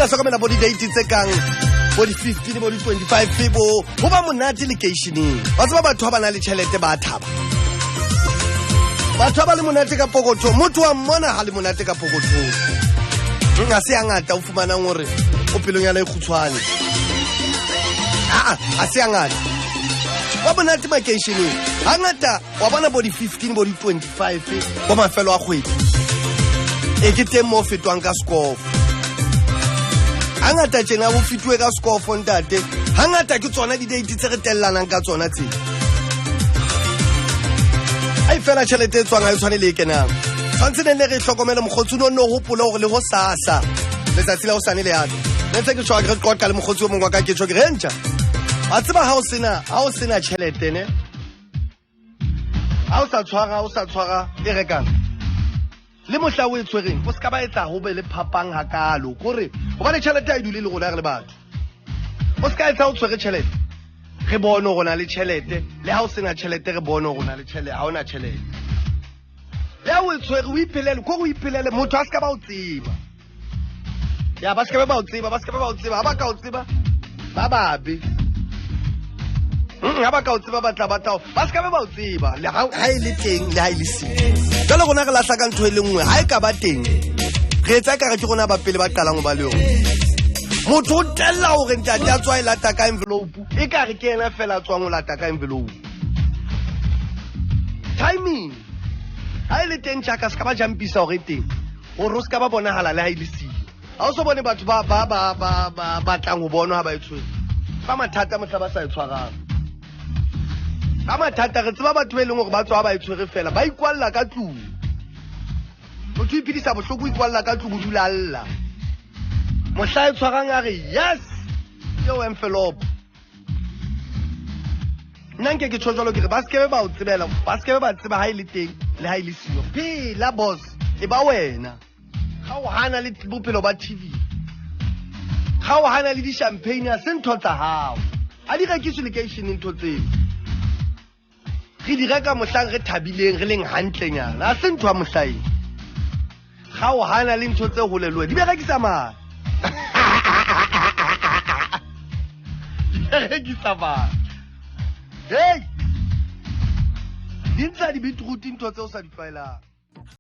la hlokomela bo di-date tse kang bo di-15 bo di-25 bo ba monate lekeisheneng wa tseba batho ba ba na le tšhelete ba thaba batho ba le monate ka pokotho motho wa mmona ha le monate ka pokotho ga se ya ngata o fumanang gore o pelonyana e khutshwane a se ya ngata wa monate makeisheneng ga ngata wa bona bo di-15 bo di-25 bo mafelo a kgwedi e ke teng mo o fetwang ka skofo ga ngata tjena bo fetiwe ka skofo ntate ga ngata ke tsona di-date tse re tellanang ka tsona tsena a e fela tšhelete e tswang ga e tshwane le e kenang tshwantse ne le re hlokomele mokgotsi o ne o ne o gopole gore le go sasa letsatsi la go sane le yaka ne ntse ke tšhoa ke re qoqa le mokgotsi o mongwe wa ka ke tšho ke rentšha a tseba ga o sena tšhelete ne ga o sa tshwara e rekang le mohla o e tshwereng o se ka ba etsa go be le phapang ga kalo kore go ba le tšhelete a e dule le rona re le batho o se ka etsa o tshwere tšhelete re bone go na le tšhelete le ga o sena tšhelete re bone go na le tšhelete ga o na tšhelete le ga o e tshwere o iphelele kore o iphelele motho a se ka ba o tseba ya ba se ka ba o tseba ga ba ka o tseba ba babe ga ba ka o tseba batla batao ba se ka ba o tseba ga e le teng le ga e le seo jalo gona re latlha ka ntho e le nngwe ga e ka ba teng re etsa kare ke gona ba pele ba qalang go ba le yone motho o tella gore ntate a tswa e lata ka envelope e kare ke ena fela a tswang o lata ka envelope timing ga e le teng jaaka se ka ba jampisa gore e teng gore o se ka ba bonagala le ga e le seo ga o se bone batho ba batlang go bonwa ga ba e tshwere ba mathata motlha ba sa e tshwarang ka mathata re tseba batho ba e leng gore ba tswa ba e tshwere fela ba ikwalla ka tlung motho o iphedisa bohloko o ikwalla ka tlung o dula alla mohla e tshwarang a re yes yo envelope nna nke ke tsho jalo ke re ba sekebe ba o tsebela ba sekebe ba tseba ha e le teng le ha e le sio phela boss e ba wena ga o hana le bophelo ba TV ga o hana le di-champagne a se ntho tsa hao a di rekiswe lekeisheneng ntho tseo re di reka mohlang re thabileng re leng hantlenyana a se ntho a mohlaeng ga o hana le ntho tse hole le wena di berekisa mane rekisa mane hei di ntsha di-beetroot ntho tse o sa di tlwaelang